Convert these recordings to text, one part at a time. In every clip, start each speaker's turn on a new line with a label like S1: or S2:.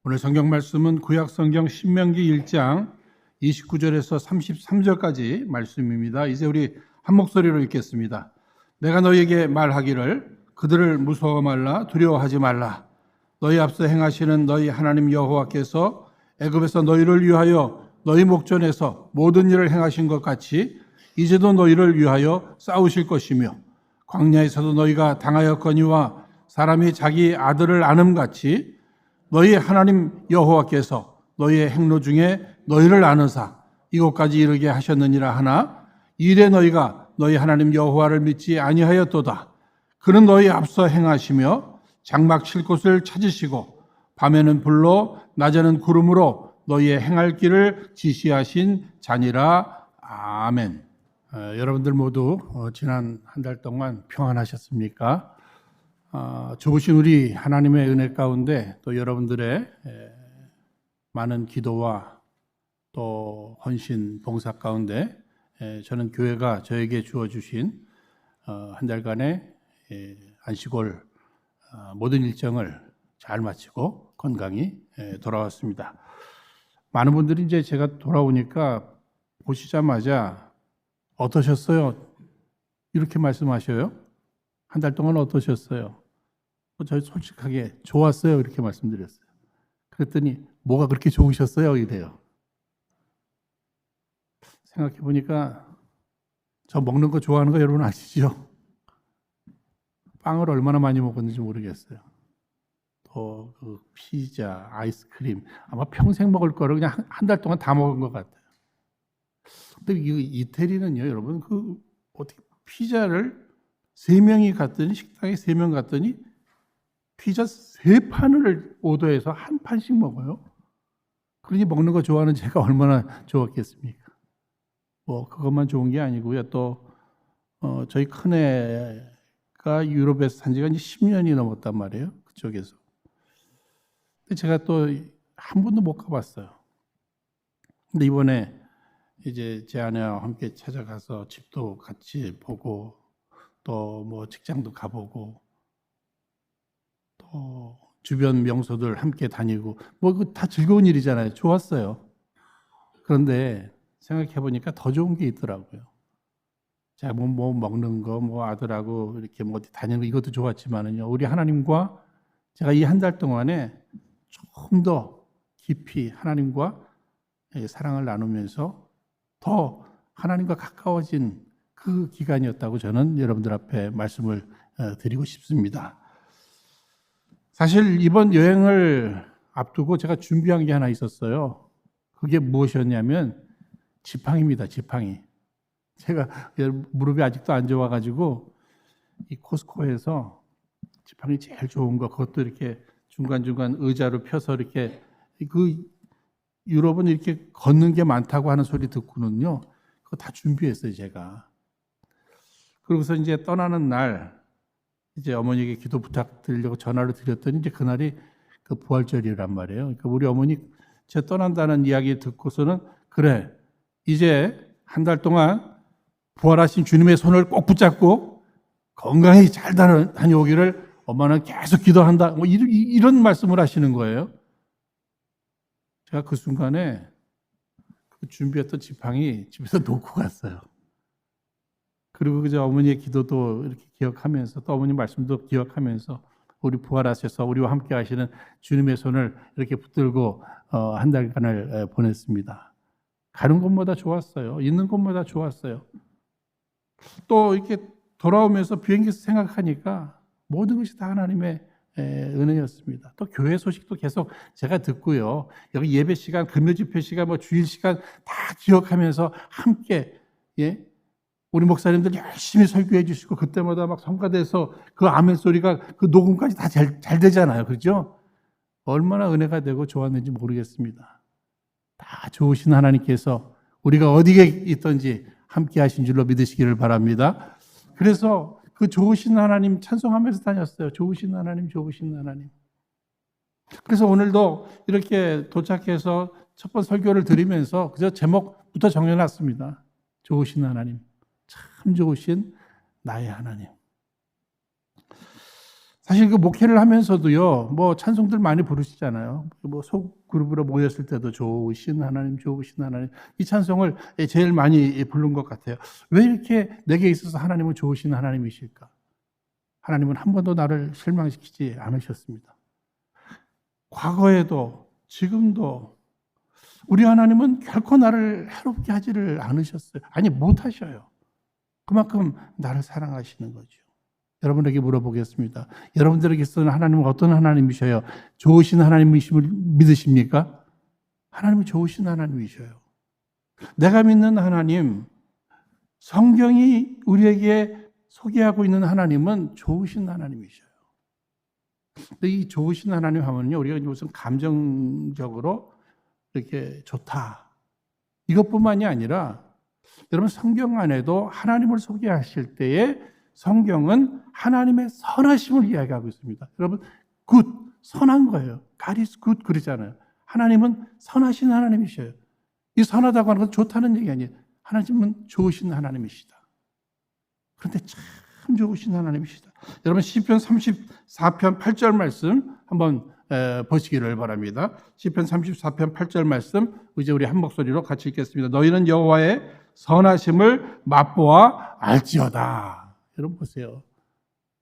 S1: 오늘 성경 말씀은 구약 성경 신명기 1장 29절에서 33절까지 말씀입니다. 이제 우리 한 목소리로 읽겠습니다. 내가 너희에게 말하기를 그들을 무서워 말라 두려워하지 말라. 너희 앞서 행하시는 너희 하나님 여호와께서 애굽에서 너희를 위하여 너희 목전에서 모든 일을 행하신 것 같이 이제도 너희를 위하여 싸우실 것이며 광야에서도 너희가 당하였거니와 사람이 자기 아들을 아름같이 너희 하나님 여호와께서 너희의 행로 중에 너희를 아느사 이곳까지 이르게 하셨느니라 하나 이래 너희가 너희 하나님 여호와를 믿지 아니하였도다. 그는 너희 앞서 행하시며 장막 칠 곳을 찾으시고 밤에는 불로 낮에는 구름으로 너희의 행할 길을 지시하신 자니라. 아멘. 여러분들 모두 지난 한 달 동안 평안하셨습니까? 좋으신 우리 하나님의 은혜 가운데 또 여러분들의 많은 기도와 또 헌신, 봉사 가운데 저는 교회가 저에게 주어주신 한 달간의 안식월 모든 일정을 잘 마치고 건강히 돌아왔습니다. 많은 분들이 이제 제가 돌아오니까 보시자마자 어떠셨어요? 이렇게 말씀하셔요. 한 달 동안 어떠셨어요? 저희 솔직하게 좋았어요 이렇게 말씀드렸어요. 그랬더니 뭐가 그렇게 좋으셨어요? 이래요. 생각해 보니까 저 먹는 거 좋아하는 거 여러분 아시죠? 빵을 얼마나 많이 먹었는지 모르겠어요. 또 그 피자, 아이스크림 아마 평생 먹을 거를 그냥 한 달 동안 다 먹은 것 같아요. 근데 이태리는요 여러분 그 어떻게 피자를 3명이 갔더니 식당에 3명 갔더니 피자 3판을 오더해서 한 판씩 먹어요. 그러니 먹는 거 좋아하는 제가 얼마나 좋았겠습니까? 뭐 그것만 좋은 게 아니고요. 또 저희 큰애가 유럽에서 산 지가 이제 10년이 넘었단 말이에요. 그쪽에서. 근데 제가 또 한 번도 못 가봤어요. 근데 이번에 이제 제 아내와 함께 찾아가서 집도 같이 보고 또 뭐 직장도 가보고 또 주변 명소들 함께 다니고 뭐 그 다 즐거운 일이잖아요. 좋았어요. 그런데 생각해 보니까 더 좋은 게 있더라고요. 제가 뭐 먹는 거, 뭐 아들하고 이렇게 뭐 어디 다니는 거 이것도 좋았지만은요. 우리 하나님과 제가 이 한 달 동안에 조금 더 깊이 하나님과 사랑을 나누면서 더 하나님과 가까워진 그 기간이었다고 저는 여러분들 앞에 말씀을 드리고 싶습니다. 사실 이번 여행을 앞두고 제가 준비한 게 하나 있었어요. 그게 무엇이었냐면 지팡이입니다. 지팡이. 제가 무릎이 아직도 안 좋아가지고 이 코스코에서 지팡이 제일 좋은 거 그것도 이렇게 중간중간 의자로 펴서 이렇게 그 유럽은 이렇게 걷는 게 많다고 하는 소리 듣고는요. 그거 다 준비했어요. 제가. 그러고서 이제 떠나는 날 이제 어머니에게 기도 부탁드리려고 전화를 드렸더니 이제 그날이 그 부활절이란 말이에요. 그러니까 우리 어머니 제 떠난다는 이야기 듣고서는 그래 이제 한 달 동안 부활하신 주님의 손을 꼭 붙잡고 건강히 잘 다녀오기를 엄마는 계속 기도한다. 뭐 이런 말씀을 하시는 거예요. 제가 그 순간에 그 준비했던 지팡이 집에서 놓고 갔어요. 그리고 그저 어머니의 기도도 이렇게 기억하면서 또 어머니 말씀도 기억하면서 우리 부활하셔서 우리와 함께 하시는 주님의 손을 이렇게 붙들고 한 달간을 보냈습니다. 가는 곳마다 좋았어요. 있는 곳마다 좋았어요. 또 이렇게 돌아오면서 비행기에서 생각하니까 모든 것이 다 하나님의 은혜였습니다. 또 교회 소식도 계속 제가 듣고요. 여기 예배 시간, 금요 집회 시간, 뭐 주일 시간 다 기억하면서 함께 우리 목사님들 열심히 설교해 주시고 그때마다 막 성가대서 그 아멘 소리가 그 녹음까지 다 잘 되잖아요. 그렇죠? 얼마나 은혜가 되고 좋았는지 모르겠습니다. 다 좋으신 하나님께서 우리가 어디에 있든지 함께 하신 줄로 믿으시기를 바랍니다. 그래서 그 좋으신 하나님 찬송하면서 다녔어요. 좋으신 하나님, 좋으신 하나님. 그래서 오늘도 이렇게 도착해서 첫 번 설교를 드리면서 그저 제목부터 정해놨습니다. 좋으신 하나님. 참 좋으신 나의 하나님. 사실 그 목회를 하면서도요, 뭐 찬송들 많이 부르시잖아요. 뭐 소그룹으로 모였을 때도 좋으신 하나님, 좋으신 하나님. 이 찬송을 제일 많이 부른 것 같아요. 왜 이렇게 내게 있어서 하나님은 좋으신 하나님이실까? 하나님은 한 번도 나를 실망시키지 않으셨습니다. 과거에도, 지금도 우리 하나님은 결코 나를 해롭게 하지를 않으셨어요. 아니, 못 하셔요. 그만큼 나를 사랑하시는 거죠. 여러분에게 물어보겠습니다. 여러분들에게서는 하나님은 어떤 하나님이셔요? 좋으신 하나님이심을 믿으십니까? 하나님은 좋으신 하나님이셔요. 내가 믿는 하나님, 성경이 우리에게 소개하고 있는 하나님은 좋으신 하나님이셔요. 근데 이 좋으신 하나님 하면요, 우리가 무슨 감정적으로 이렇게 좋다. 이것뿐만이 아니라 여러분 성경 안에도 하나님을 소개하실 때에 성경은 하나님의 선하심을 이야기하고 있습니다. 여러분, 굿, 선한 거예요. God is good 그러잖아요. 하나님은 선하신 하나님이셔요. 이 선하다고 하는 건 좋다는 얘기 아니에요. 하나님은 좋으신 하나님이시다. 그런데 참 좋으신 하나님이시다. 여러분 시편 34편 8절 말씀 한번 보시기를 바랍니다. 시편 34편 8절 말씀 이제 우리 한 목소리로 같이 읽겠습니다. 너희는 여호와의 선하심을 맛보아 알지어다. 여러분 보세요.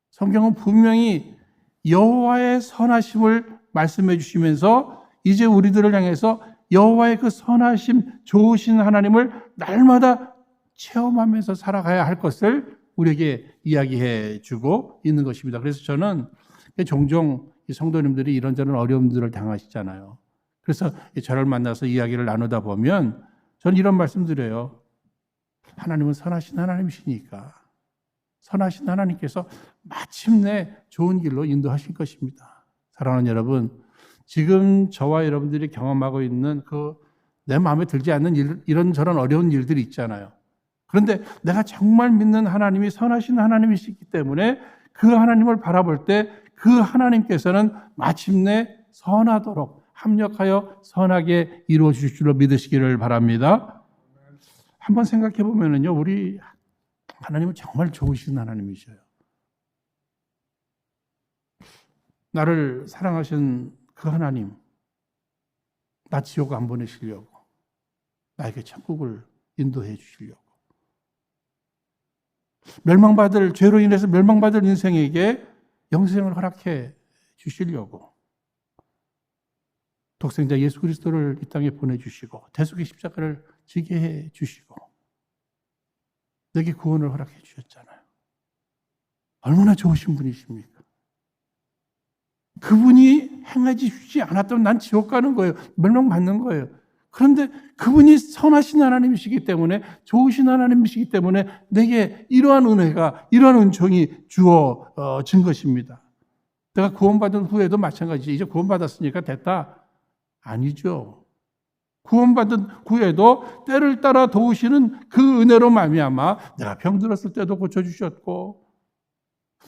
S1: 성경은 분명히 여호와의 선하심을 말씀해 주시면서 이제 우리들을 향해서 여호와의 그 선하심, 좋으신 하나님을 날마다 체험하면서 살아가야 할 것을 우리에게 이야기해 주고 있는 것입니다. 그래서 저는 종종 성도님들이 이런저런 어려움들을 당하시잖아요. 그래서 저를 만나서 이야기를 나누다 보면 저는 이런 말씀 드려요. 하나님은 선하신 하나님이시니까 선하신 하나님께서 마침내 좋은 길로 인도하실 것입니다. 사랑하는 여러분, 지금 저와 여러분들이 경험하고 있는 그 내 마음에 들지 않는 이런저런 어려운 일들이 있잖아요. 그런데 내가 정말 믿는 하나님이 선하신 하나님이시기 때문에 그 하나님을 바라볼 때 그 하나님께서는 마침내 선하도록 합력하여 선하게 이루어 주실 줄로 믿으시기를 바랍니다. 한번 생각해 보면은요, 우리 하나님은 정말 좋으신 하나님이셔요. 나를 사랑하신 그 하나님, 나 지옥 안 보내시려고, 나에게 천국을 인도해 주시려고, 죄로 인해서 멸망받을 인생에게 영생을 허락해 주시려고 독생자 예수 그리스도를 이 땅에 보내주시고 대속의 십자가를 지게 해 주시고 내게 구원을 허락해 주셨잖아요. 얼마나 좋으신 분이십니까? 그분이 행하지 주지 않았다면 난 지옥 가는 거예요. 멸망받는 거예요. 그런데 그분이 선하신 하나님이시기 때문에 좋으신 하나님이시기 때문에 내게 이러한 은혜가 이러한 은총이 주어진 것입니다. 내가 구원받은 후에도 마찬가지지. 이제 구원받았으니까 됐다. 아니죠. 구원받은 후에도 때를 따라 도우시는 그 은혜로 말미암아 내가 병들었을 때도 고쳐주셨고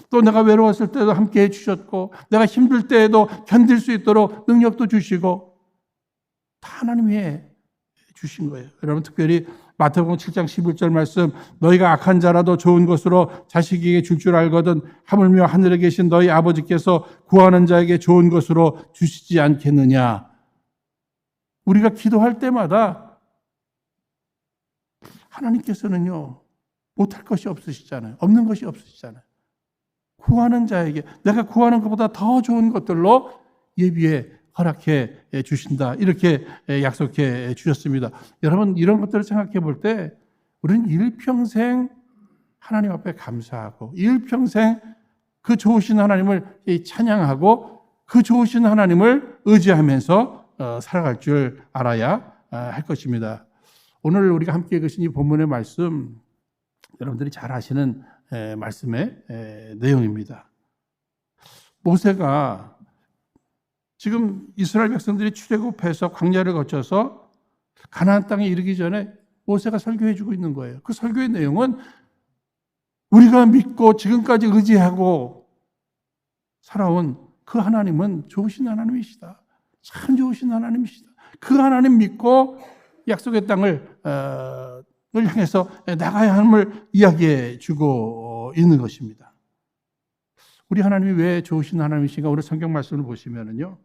S1: 또 내가 외로웠을 때도 함께해 주셨고 내가 힘들 때에도 견딜 수 있도록 능력도 주시고 다 하나님이 해 주신 거예요. 여러분 특별히 마태복음 7장 11절 말씀 너희가 악한 자라도 좋은 것으로 자식에게 줄 줄 알거든 하물며 하늘에 계신 너희 아버지께서 구하는 자에게 좋은 것으로 주시지 않겠느냐. 우리가 기도할 때마다 하나님께서는요 못할 것이 없으시잖아요. 없는 것이 없으시잖아요. 구하는 자에게 내가 구하는 것보다 더 좋은 것들로 예비해 허락해 주신다. 이렇게 약속해 주셨습니다. 여러분 이런 것들을 생각해 볼 때 우리는 일평생 하나님 앞에 감사하고 일평생 그 좋으신 하나님을 찬양하고 그 좋으신 하나님을 의지하면서 살아갈 줄 알아야 할 것입니다. 오늘 우리가 함께 읽으신 이 본문의 말씀 여러분들이 잘 아시는 말씀의 내용입니다. 모세가 지금 이스라엘 백성들이 출애굽해서 광야를 거쳐서 가나안 땅에 이르기 전에 모세가 설교해 주고 있는 거예요. 그 설교의 내용은 우리가 믿고 지금까지 의지하고 살아온 그 하나님은 좋으신 하나님이시다. 참 좋으신 하나님이시다. 그 하나님 믿고 약속의 땅을 향해서 나가야 함을 이야기해 주고 있는 것입니다. 우리 하나님이 왜 좋으신 하나님이신가? 오늘 성경 말씀을 보시면은요.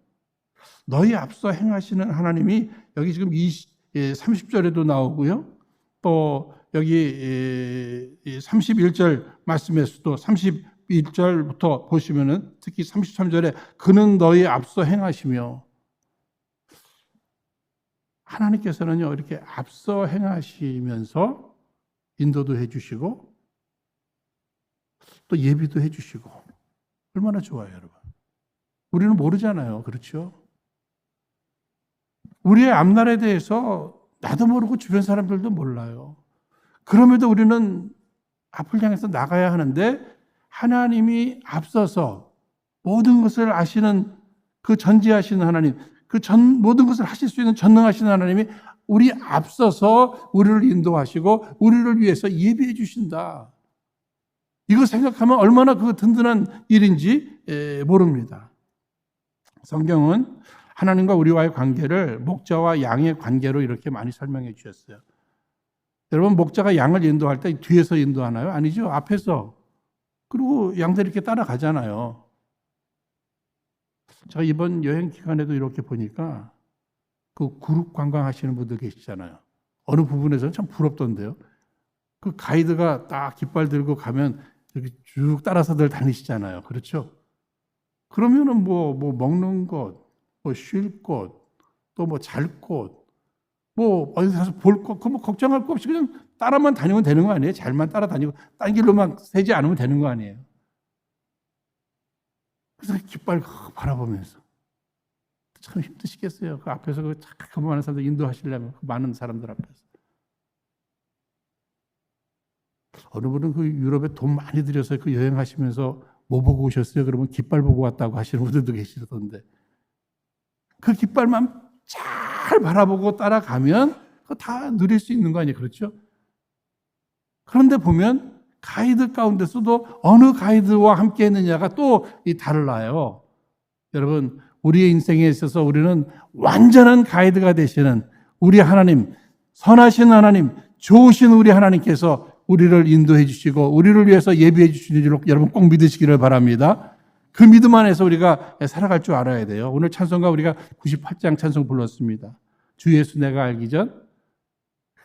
S1: 너희 앞서 행하시는 하나님이 여기 지금 30절에도 나오고요. 또 여기 31절 말씀에서도 31절부터 보시면은 특히 33절에 그는 너희 앞서 행하시며, 하나님께서는요 이렇게 앞서 행하시면서 인도도 해주시고 또 예비도 해주시고 얼마나 좋아요, 여러분. 우리는 모르잖아요, 그렇죠? 우리의 앞날에 대해서 나도 모르고 주변 사람들도 몰라요. 그럼에도 우리는 앞을 향해서 나가야 하는데 하나님이 앞서서 모든 것을 아시는 그 전지하시는 하나님, 모든 것을 하실 수 있는 전능하신 하나님이 우리 앞서서 우리를 인도하시고 우리를 위해서 예비해 주신다. 이거 생각하면 얼마나 그 든든한 일인지 모릅니다. 성경은 하나님과 우리와의 관계를 목자와 양의 관계로 이렇게 많이 설명해 주셨어요. 여러분, 목자가 양을 인도할 때 뒤에서 인도하나요? 아니죠. 앞에서. 그리고 양들이 이렇게 따라가잖아요. 제가 이번 여행 기간에도 이렇게 보니까 그 그룹 관광하시는 분들 계시잖아요. 어느 부분에서는 참 부럽던데요. 그 가이드가 딱 깃발 들고 가면 이렇게 쭉 따라서들 다니시잖아요. 그렇죠? 그러면은 뭐 먹는 곳, 뭐 쉴 곳, 또 뭐 잘 곳, 뭐 어디 가서 볼 것, 그 뭐 걱정할 거 없이 그냥 따라만 다니면 되는 거 아니에요? 잘만 따라다니고 딴 길로만 새지 않으면 되는 거 아니에요? 그래서 깃발 바라보면서 참 힘드시겠어요. 그 앞에서 그 많은 사람들 인도하시려면 그 많은 사람들 앞에서. 어느 분은 그 유럽에 돈 많이 들여서 그 여행하시면서 뭐 보고 오셨어요? 그러면 깃발 보고 왔다고 하시는 분들도 계시던데, 그 깃발만 잘 바라보고 따라가면 그거 다 누릴 수 있는 거 아니에요? 그렇죠? 그런데 보면 가이드 가운데서도 어느 가이드와 함께 했느냐가 또 달라요. 여러분, 우리의 인생에 있어서 우리는 완전한 가이드가 되시는 우리 하나님, 선하신 하나님, 좋으신 우리 하나님께서 우리를 인도해 주시고 우리를 위해서 예비해 주시는 줄 여러분 꼭 믿으시기를 바랍니다. 그 믿음 안에서 우리가 살아갈 줄 알아야 돼요. 오늘 찬송가 우리가 98장 찬송 불렀습니다. 주 예수 내가 알기 전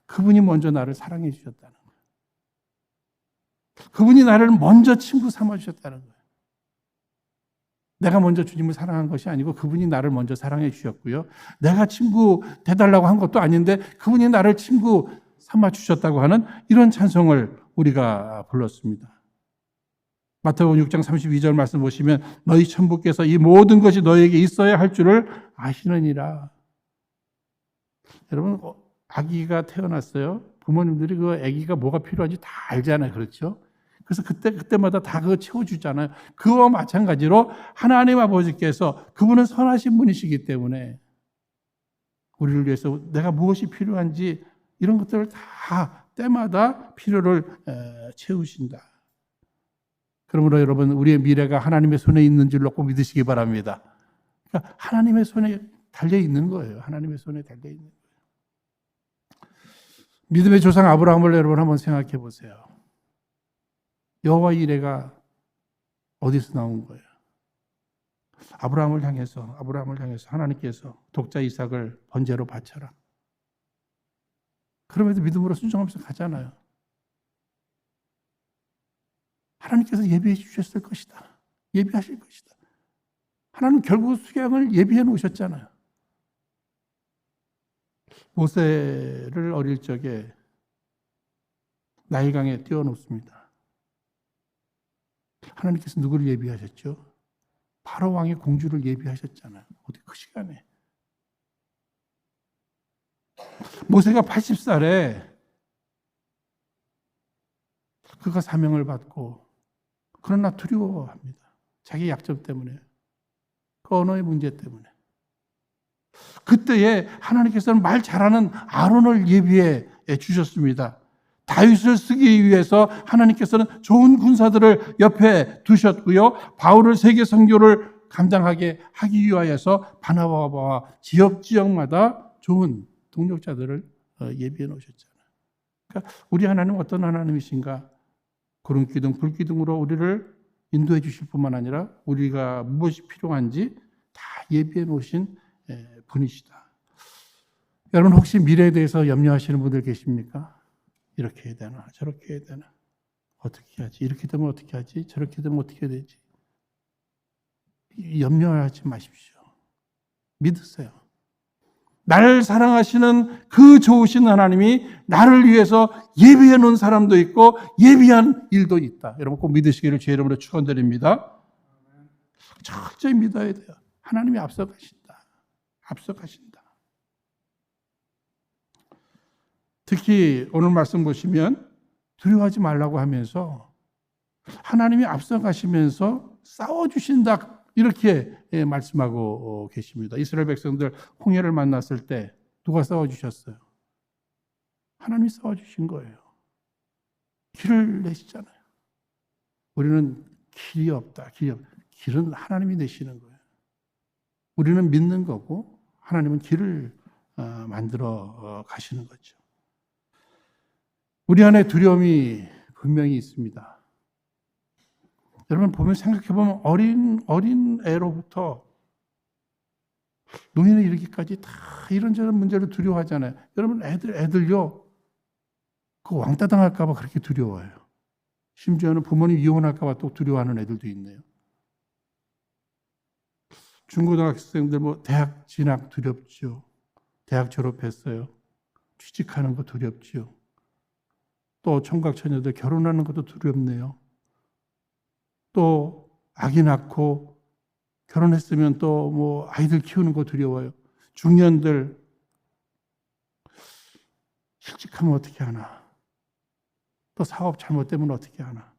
S1: 그분이 먼저 나를 사랑해 주셨다는 거예요. 그분이 나를 먼저 친구 삼아 주셨다는 거예요. 내가 먼저 주님을 사랑한 것이 아니고 그분이 나를 먼저 사랑해 주셨고요. 내가 친구 돼달라고 한 것도 아닌데 그분이 나를 친구 삼아 주셨다고 하는 이런 찬송을 우리가 불렀습니다. 마태복음 6장 32절 말씀 보시면 너희 천부께서 이 모든 것이 너에게 있어야 할 줄을 아시느니라. 여러분, 아기가 태어났어요. 부모님들이 그 아기가 뭐가 필요한지 다 알잖아요. 그렇죠? 그래서 그때마다 다 그거 채워주잖아요. 그와 마찬가지로 하나님 아버지께서 그분은 선하신 분이시기 때문에 우리를 위해서 내가 무엇이 필요한지 이런 것들을 다 때마다 필요를 채우신다. 그러므로 여러분, 우리의 미래가 하나님의 손에 있는 줄로 꼭 믿으시기 바랍니다. 그러니까 하나님의 손에 달려 있는 거예요. 하나님의 손에 달려 있는 거예요. 믿음의 조상 아브라함을 여러분 한번 생각해 보세요. 여호와 이레가 어디서 나온 거예요? 아브라함을 향해서 하나님께서 독자 이삭을 번제로 바쳐라. 그럼에도 믿음으로 순종하면서 가잖아요. 하나님께서 예비해 주셨을 것이다. 예비하실 것이다. 하나님 결국 수양을 예비해 놓으셨잖아요. 모세를 어릴 적에 나일강에 띄워놓습니다. 하나님께서 누구를 예비하셨죠? 바로 왕의 공주를 예비하셨잖아요. 어디 그 시간에. 모세가 80살에 그가 사명을 받고 그러나 두려워합니다. 자기 약점 때문에, 그 언어의 문제 때문에. 그때에 하나님께서는 말 잘하는 아론을 예비해 주셨습니다. 다윗을 쓰기 위해서 하나님께서는 좋은 군사들을 옆에 두셨고요. 바울을 세계 선교를 감당하게 하기 위하여서 바나바와 지역마다 좋은 동력자들을 예비해 놓으셨잖아요. 그러니까 우리 하나님은 어떤 하나님이신가? 구름 기둥, 불 기둥으로 우리를 인도해 주실 뿐만 아니라 우리가 무엇이 필요한지 다 예비해 놓으신 분이시다. 여러분 혹시 미래에 대해서 염려하시는 분들 계십니까? 이렇게 해야 되나 저렇게 해야 되나 어떻게 하지? 이렇게 되면 어떻게 하지? 저렇게 되면 어떻게 되지? 염려하지 마십시오. 믿으세요. 나를 사랑하시는 그 좋으신 하나님이 나를 위해서 예비해 놓은 사람도 있고 예비한 일도 있다. 여러분 꼭 믿으시기를 주의 이름으로 축원드립니다. 철저히 믿어야 돼요. 하나님이 앞서가신다. 앞서가신다. 특히 오늘 말씀 보시면 두려워하지 말라고 하면서 하나님이 앞서가시면서 싸워주신다. 이렇게 말씀하고 계십니다. 이스라엘 백성들 홍해를 만났을 때 누가 싸워주셨어요? 하나님이 싸워주신 거예요. 길을 내시잖아요. 우리는 길이 없다. 길은 하나님이 내시는 거예요. 우리는 믿는 거고 하나님은 길을 만들어 가시는 거죠. 우리 안에 두려움이 분명히 있습니다. 여러분 보면 생각해보면 어린 애로부터 노인에 이르기까지 다 이런저런 문제를 두려워하잖아요. 여러분 애들요 그 왕따 당할까 봐 그렇게 두려워해요. 심지어는 부모님 이혼할까 봐 또 두려워하는 애들도 있네요. 중고등학생들 대학 진학 두렵죠. 대학 졸업했어요. 취직하는 거 두렵죠. 또 총각 처녀들 결혼하는 것도 두렵네요. 또 아기 낳고 결혼했으면 또 아이들 키우는 거 두려워요. 중년들 실직하면 어떻게 하나? 또 사업 잘못되면 어떻게 하나?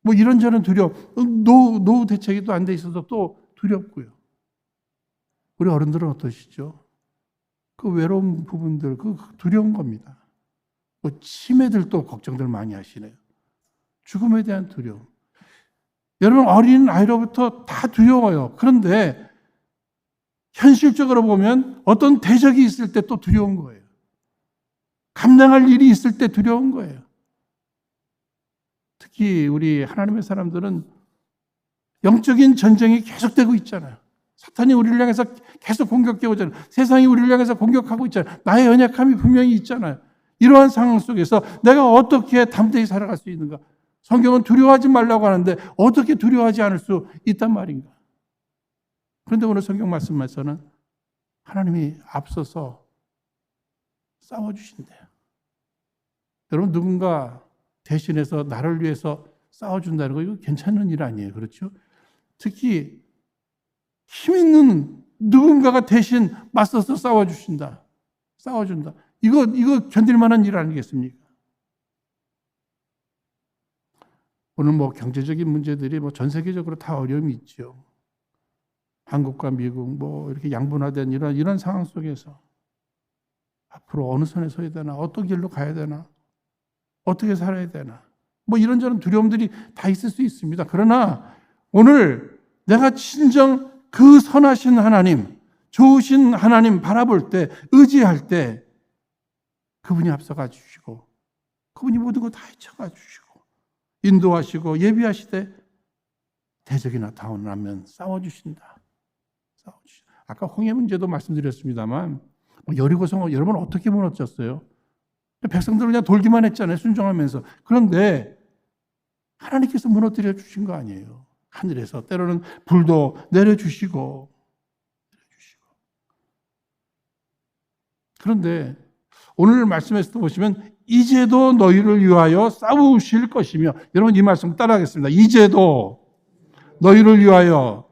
S1: 이런저런 두려움. 노후 대책이 또 안 돼 있어서 또 두렵고요. 우리 어른들은 어떠시죠? 그 외로운 부분들, 그 두려운 겁니다. 치매들도 걱정들 많이 하시네요. 죽음에 대한 두려움. 여러분 어린 아이로부터 다 두려워요. 그런데 현실적으로 보면 어떤 대적이 있을 때 또 두려운 거예요. 감당할 일이 있을 때 두려운 거예요. 특히 우리 하나님의 사람들은 영적인 전쟁이 계속되고 있잖아요. 사탄이 우리를 향해서 계속 공격해 오잖아요. 세상이 우리를 향해서 공격하고 있잖아요. 나의 연약함이 분명히 있잖아요. 이러한 상황 속에서 내가 어떻게 담대히 살아갈 수 있는가? 성경은 두려워하지 말라고 하는데 어떻게 두려워하지 않을 수 있단 말인가? 그런데 오늘 성경 말씀에서는 하나님이 앞서서 싸워주신대요. 여러분 누군가 대신해서 나를 위해서 싸워준다는 거 이거 괜찮은 일 아니에요. 그렇죠? 특히 힘 있는 누군가가 대신 맞서서 싸워주신다. 싸워준다. 이거 견딜 만한 일 아니겠습니까? 오늘 경제적인 문제들이 전 세계적으로 다 어려움이 있죠. 한국과 미국 이렇게 양분화된 이런 상황 속에서 앞으로 어느 선에 서야 되나, 어떤 길로 가야 되나, 어떻게 살아야 되나, 이런저런 두려움들이 다 있을 수 있습니다. 그러나 오늘 내가 진정 그 선하신 하나님, 좋으신 하나님 바라볼 때, 의지할 때 그분이 앞서가 주시고 그분이 모든 거 다 헤쳐가 주시고 인도하시고 예비하시되 대적이 나타나면 싸워주신다. 아까 홍해 문제도 말씀드렸습니다만 여리고성 여러분 어떻게 무너졌어요? 백성들은 그냥 돌기만 했잖아요. 순종하면서. 그런데 하나님께서 무너뜨려 주신 거 아니에요. 하늘에서 때로는 불도 내려주시고. 그런데 오늘 말씀에서 보시면 이제도 너희를 위하여 싸우실 것이며, 여러분 이 말씀 따라하겠습니다. 이제도 너희를 위하여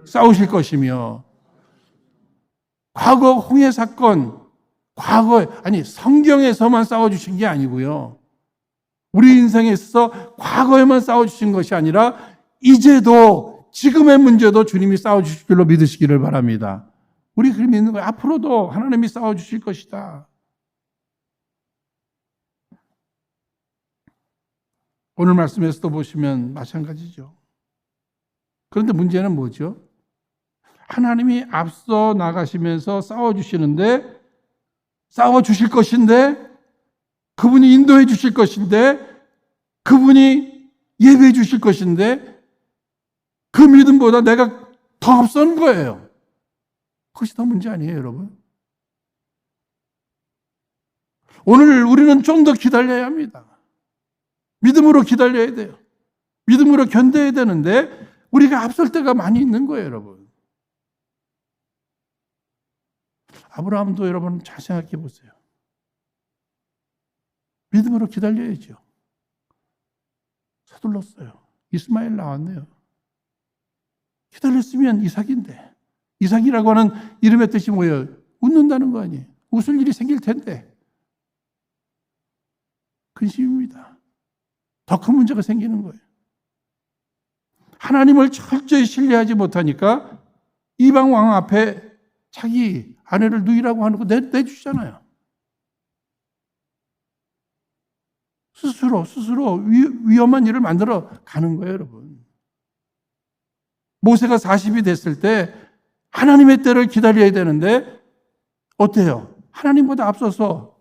S1: 싸우실 것이며, 과거 홍해 사건, 성경에서만 싸워주신 게 아니고요. 우리 인생에 있어서 과거에만 싸워주신 것이 아니라 이제도 지금의 문제도 주님이 싸워주실 줄로 믿으시기를 바랍니다. 우리 그렇게 믿는 거예요. 앞으로도 하나님이 싸워주실 것이다. 오늘 말씀에서도 보시면 마찬가지죠. 그런데 문제는 뭐죠? 하나님이 앞서 나가시면서 싸워주시는데, 싸워주실 것인데, 그분이 인도해 주실 것인데, 그분이 예배해 주실 것인데 그 믿음보다 내가 더 앞서는 거예요. 그것이 더 문제 아니에요, 여러분? 오늘 우리는 좀 더 기다려야 합니다. 믿음으로 기다려야 돼요. 믿음으로 견뎌야 되는데 우리가 앞설 때가 많이 있는 거예요, 여러분. 아브라함도 여러분 잘 생각해 보세요. 믿음으로 기다려야죠. 서둘렀어요. 이스마엘 나왔네요. 기다렸으면 이삭인데. 이삭이라고 하는 이름의 뜻이 뭐예요? 웃는다는 거 아니에요. 웃을 일이 생길 텐데. 근심입니다. 더 큰 문제가 생기는 거예요. 하나님을 철저히 신뢰하지 못하니까 이방 왕 앞에 자기 아내를 누이라고 하는 거 내주잖아요. 스스로 위험한 일을 만들어 가는 거예요, 여러분. 모세가 40이 됐을 때 하나님의 때를 기다려야 되는데 어때요? 하나님보다 앞서서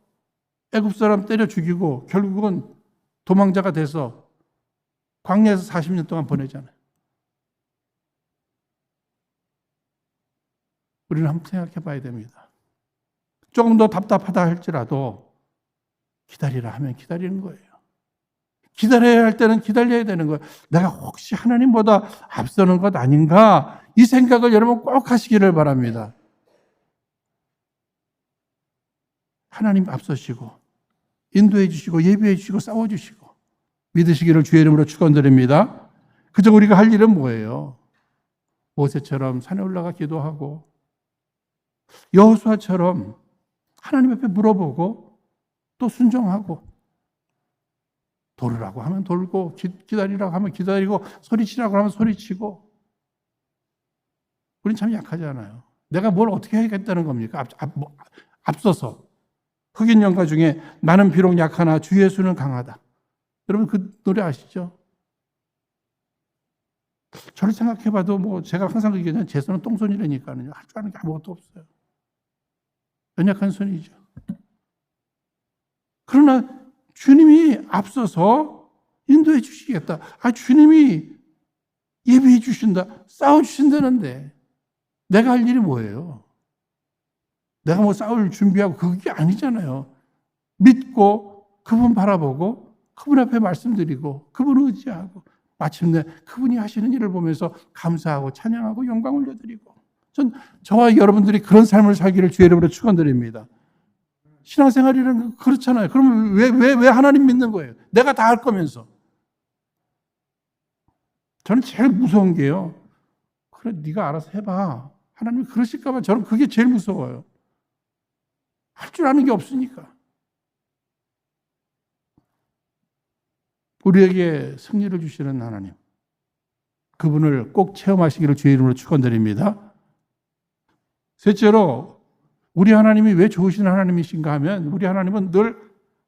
S1: 애굽 사람 때려 죽이고 결국은 도망자가 돼서 광야에서 40년 동안 보내잖아요. 우리는 한번 생각해 봐야 됩니다. 조금 더 답답하다 할지라도 기다리라 하면 기다리는 거예요. 기다려야 할 때는 기다려야 되는 거예요. 내가 혹시 하나님보다 앞서는 것 아닌가? 이 생각을 여러분 꼭 하시기를 바랍니다. 하나님 앞서시고 인도해 주시고 예비해 주시고 싸워 주시고 믿으시기를 주의 이름으로 축원드립니다. 그저 우리가 할 일은 뭐예요? 모세처럼 산에 올라가 기도하고 여호수아처럼 하나님 앞에 물어보고 또 순종하고 돌으라고 하면 돌고 기다리라고 하면 기다리고 소리치라고 하면 소리치고 우린 참 약하잖아요. 내가 뭘 어떻게 하겠다는 겁니까? 앞서서 흑인 연가 중에 나는 비록 약하나 주 예수는 강하다. 여러분 그 노래 아시죠? 저를 생각해봐도 뭐 제가 항상 얘기하잖아요. 제 손은 똥손이라니까요. 할 줄 아는 게 아무것도 없어요. 연약한 손이죠. 그러나 주님이 앞서서 인도해 주시겠다. 주님이 예비해 주신다. 싸워 주신다는데 내가 할 일이 뭐예요? 내가 뭐 싸울 준비하고 그게 아니잖아요. 믿고 그분 바라보고 그분 앞에 말씀드리고 그분을 의지하고 마침내 그분이 하시는 일을 보면서 감사하고 찬양하고 영광 올려드리고 저와 여러분들이 그런 삶을 살기를 주의 이름으로 축원드립니다. 신앙생활이라는 그렇잖아요. 그러면 왜 하나님 믿는 거예요? 내가 다 할 거면서. 저는 제일 무서운 게요. 그래, 네가 알아서 해봐. 하나님이 그러실까 봐 저는 그게 제일 무서워요. 할 줄 아는 게 없으니까. 우리에게 승리를 주시는 하나님. 그분을 꼭 체험하시기를 주의 이름으로 축원드립니다. 셋째로 우리 하나님이 왜 좋으신 하나님이신가 하면 우리 하나님은 늘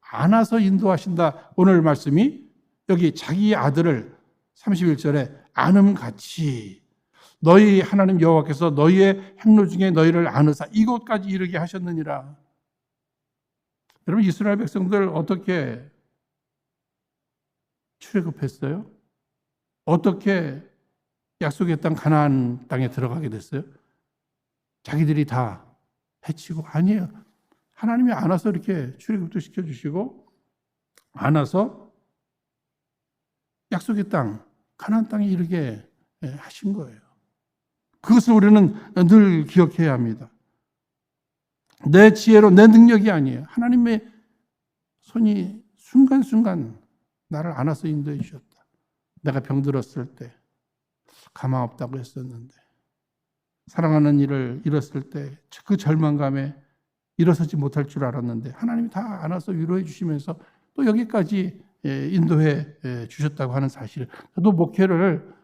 S1: 안아서 인도하신다. 오늘 말씀이 여기 자기 아들을 31절에 안음같이 너희 하나님 여호와께서 너희의 행로 중에 너희를 안으사 이곳까지 이르게 하셨느니라. 여러분 이스라엘 백성들 어떻게 출애굽했어요? 어떻게 약속의 땅 가나안 땅에 들어가게 됐어요? 자기들이 다 해치고 아니에요. 하나님이 안아서 이렇게 출애굽도 시켜주시고 안아서 약속의 땅 가나안 땅에 이르게 하신 거예요. 그것을 우리는 늘 기억해야 합니다. 내 지혜로 내 능력이 아니에요. 하나님의 손이 순간순간 나를 안아서 인도해 주셨다. 내가 병들었을 때 가망 없다고 했었는데 사랑하는 이를 잃었을 때 그 절망감에 일어서지 못할 줄 알았는데 하나님이 다 안아서 위로해 주시면서 또 여기까지 인도해 주셨다고 하는 사실. 저도 목회를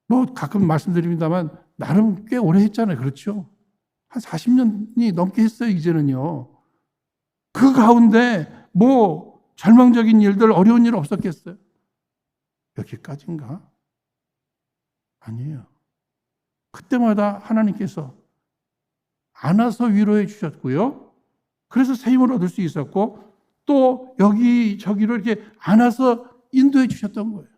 S1: 뭐 가끔 말씀드립니다만 나름 꽤 오래 했잖아요. 그렇죠? 한 40년이 넘게 했어요. 이제는요. 그 가운데 뭐 절망적인 일들 어려운 일 없었겠어요? 여기까지인가? 아니에요. 그때마다 하나님께서 안아서 위로해 주셨고요. 그래서 새 힘을 얻을 수 있었고 또 여기저기로 이렇게 안아서 인도해 주셨던 거예요.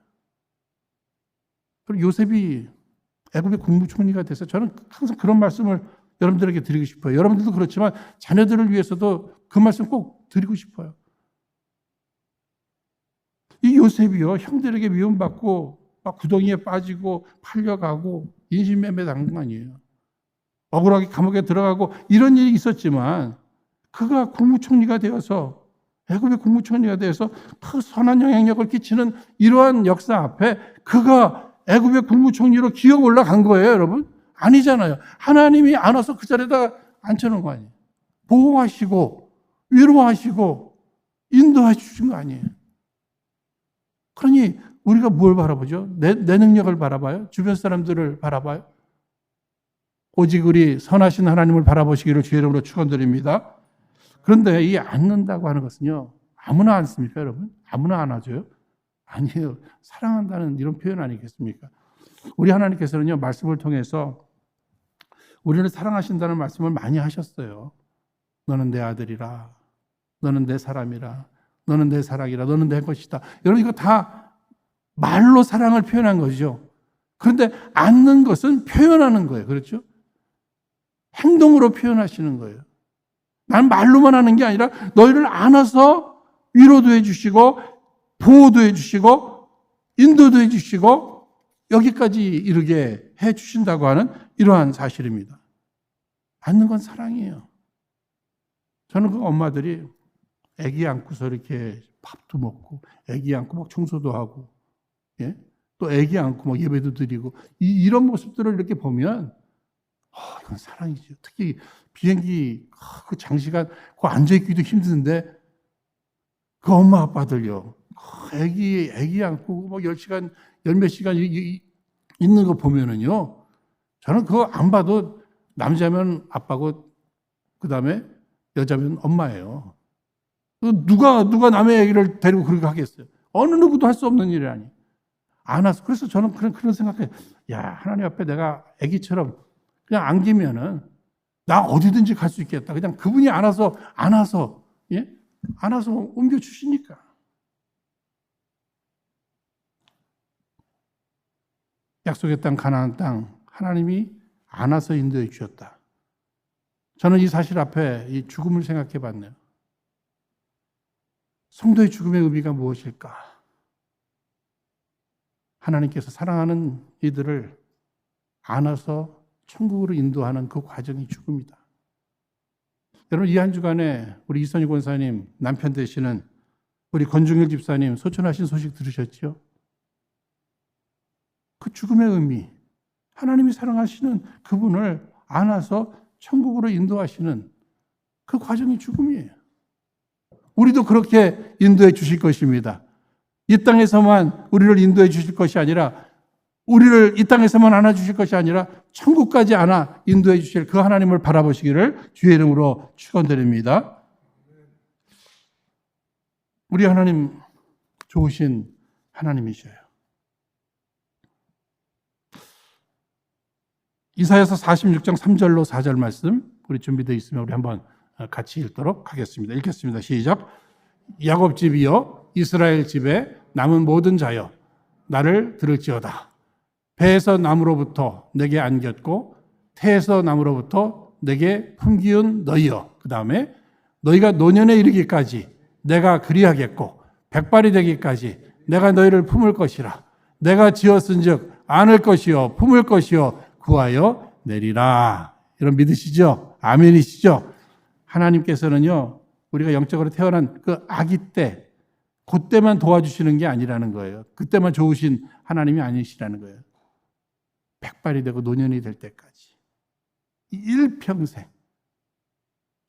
S1: 그리고 요셉이 애굽의 국무총리가 돼서 저는 항상 그런 말씀을 여러분들에게 드리고 싶어요. 여러분들도 그렇지만 자녀들을 위해서도 그 말씀 꼭 드리고 싶어요. 이 요셉이요, 형들에게 미움받고 막 구덩이에 빠지고 팔려가고 인신매매 당한 거 아니에요. 억울하게 감옥에 들어가고 이런 일이 있었지만 그가 국무총리가 되어서 애굽의 국무총리가 되어서 그 선한 영향력을 끼치는 이러한 역사 앞에 그가 애굽의 국무총리로 기어 올라간 거예요, 여러분? 아니잖아요. 하나님이 안아서 그 자리에다 앉혀놓은 거 아니에요. 보호하시고 위로하시고 인도해 주신 거 아니에요. 그러니 우리가 뭘 바라보죠? 내 능력을 바라봐요? 주변 사람들을 바라봐요? 오직 우리 선하신 하나님을 바라보시기를 주의 이름으로 축원드립니다. 그런데 이 앉는다고 하는 것은요, 아무나 앉습니까, 여러분? 아무나 안아줘요? 아니에요. 사랑한다는 이런 표현 아니겠습니까? 우리 하나님께서는요, 말씀을 통해서 우리를 사랑하신다는 말씀을 많이 하셨어요. 너는 내 아들이라, 너는 내 사람이라, 너는 내 사랑이라, 너는 내 것이다. 여러분, 이거 다 말로 사랑을 표현한 거죠. 그런데 앉는 것은 표현하는 거예요. 그렇죠? 행동으로 표현하시는 거예요. 난 말로만 하는 게 아니라 너희를 안아서 위로도 해주시고 보호도 해주시고 인도도 해주시고 여기까지 이르게 해주신다고 하는 이러한 사실입니다. 안는 건 사랑이에요. 저는 그 엄마들이 아기 안고서 이렇게 밥도 먹고 아기 안고 막 청소도 하고, 예? 또 아기 안고 막 예배도 드리고 이런 모습들을 이렇게 보면 이건 사랑이죠. 특히 비행기 그 장시간 그 앉아있기도 힘든데 그 엄마 아빠들요. 아기 안고 막 10시간, 열몇 시간 있는 거 보면은요. 저는 그거 안 봐도 남자면 아빠고 그다음에 여자면 엄마예요. 누가 남의 아기를 데리고 그렇게 하겠어요. 어느 누구도 할 수 없는 일이 아니에요. 안아서. 그래서 저는 그런 생각해요. 야, 하나님 앞에 내가 아기처럼 그냥 안기면은 나 어디든지 갈 수 있겠다. 그냥 그분이 안아서 예? 안아서 옮겨 주시니까. 약속의 땅 가나안 땅 하나님이 안아서 인도해 주셨다. 저는 이 사실 앞에 이 죽음을 생각해 봤네요. 성도의 죽음의 의미가 무엇일까? 하나님께서 사랑하는 이들을 안아서 천국으로 인도하는 그 과정이 죽음이다. 여러분, 이 한 주간에 우리 이선희 권사님 남편 되시는 우리 권중일 집사님 소천하신 소식 들으셨죠? 그 죽음의 의미, 하나님이 사랑하시는 그분을 안아서 천국으로 인도하시는 그 과정이 죽음이에요. 우리도 그렇게 인도해 주실 것입니다. 이 땅에서만 우리를 인도해 주실 것이 아니라 우리를 이 땅에서만 안아주실 것이 아니라 천국까지 안아 인도해 주실 그 하나님을 바라보시기를 주의 이름으로 축원드립니다. 우리 하나님 좋으신 하나님이셔요. 이사야서 46장 3절로 4절 말씀 우리 준비되어 있으면 우리 한번 같이 읽도록 하겠습니다. 읽겠습니다. 시작. 야곱 집이여 이스라엘 집에 남은 모든 자여 나를 들을지어다. 배에서 남으로부터 내게 안겼고 태에서 남으로부터 내게 품기운 너희여. 그 다음에 너희가 노년에 이르기까지 내가 그리하겠고 백발이 되기까지 내가 너희를 품을 것이라. 내가 지었은즉 안을 것이요 품을 것이요 구하여 내리라. 여러분 믿으시죠? 아멘이시죠? 하나님께서는요, 우리가 영적으로 태어난 그 아기 때, 그때만 도와주시는 게 아니라는 거예요. 그때만 좋으신 하나님이 아니시라는 거예요. 백발이 되고 노년이 될 때까지. 일평생.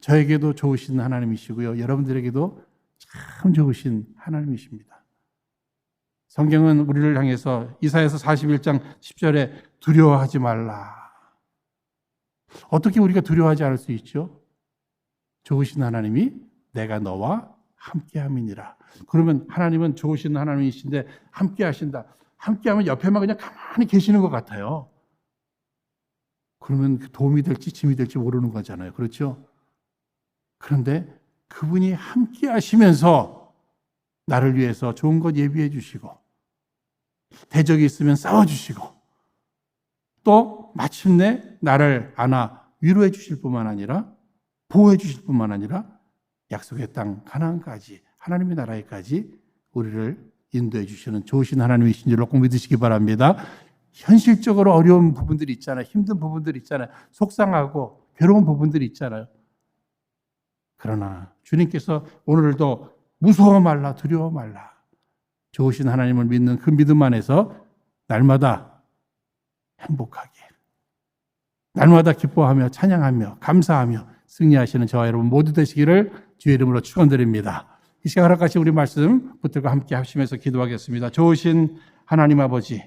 S1: 저에게도 좋으신 하나님이시고요. 여러분들에게도 참 좋으신 하나님이십니다. 성경은 우리를 향해서 이사야서 41장 10절에 두려워하지 말라. 어떻게 우리가 두려워하지 않을 수 있죠? 좋으신 하나님이 내가 너와 함께함이니라. 그러면 하나님은 좋으신 하나님이신데 함께 하신다. 함께하면 옆에만 그냥 가만히 계시는 것 같아요. 그러면 도움이 될지 짐이 될지 모르는 거잖아요. 그렇죠? 그런데 그분이 함께 하시면서 나를 위해서 좋은 것 예비해 주시고 대적이 있으면 싸워주시고 또 마침내 나를 안아 위로해 주실 뿐만 아니라 보호해 주실 뿐만 아니라 약속의 땅 가나안까지 하나님의 나라에까지 우리를 인도해 주시는 좋으신 하나님이신 줄로 꼭 믿으시기 바랍니다. 현실적으로 어려운 부분들이 있잖아요. 힘든 부분들이 있잖아요. 속상하고 괴로운 부분들이 있잖아요. 그러나 주님께서 오늘도 무서워 말라 두려워 말라 좋으신 하나님을 믿는 그 믿음 안에서 날마다 행복하게 날마다 기뻐하며 찬양하며 감사하며 승리하시는 저와 여러분 모두 되시기를 주의 이름으로 축원드립니다. 이 시간 허락하신 우리 말씀 붙들고 함께 하시면서 기도하겠습니다. 좋으신 하나님 아버지,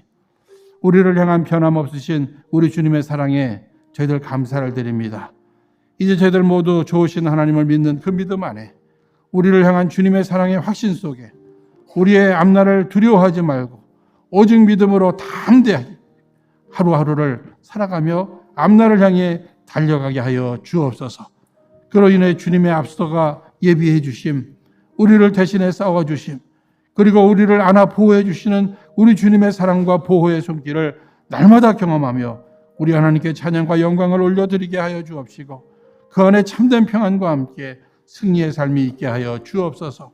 S1: 우리를 향한 변함없으신 우리 주님의 사랑에 저희들 감사를 드립니다. 이제 저희들 모두 좋으신 하나님을 믿는 그 믿음 안에 우리를 향한 주님의 사랑의 확신 속에 우리의 앞날을 두려워하지 말고 오직 믿음으로 담대하게 하루하루를 살아가며 앞날을 향해 달려가게 하여 주옵소서. 그로 인해 주님의 앞서가 예비해 주심, 우리를 대신해 싸워 주심, 그리고 우리를 안아 보호해 주시는 우리 주님의 사랑과 보호의 손길을 날마다 경험하며 우리 하나님께 찬양과 영광을 올려드리게 하여 주옵시고 그 안에 참된 평안과 함께 승리의 삶이 있게 하여 주옵소서.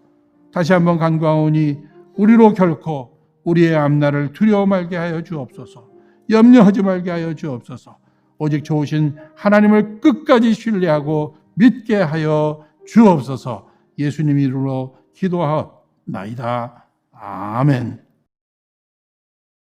S1: 다시 한번 간구하오니 우리로 결코 우리의 앞날을 두려워 말게 하여 주옵소서. 염려하지 말게 하여 주옵소서. 오직 좋으신 하나님을 끝까지 신뢰하고 믿게 하여 주옵소서. 예수님 이름으로 기도하옵나이다. 아멘.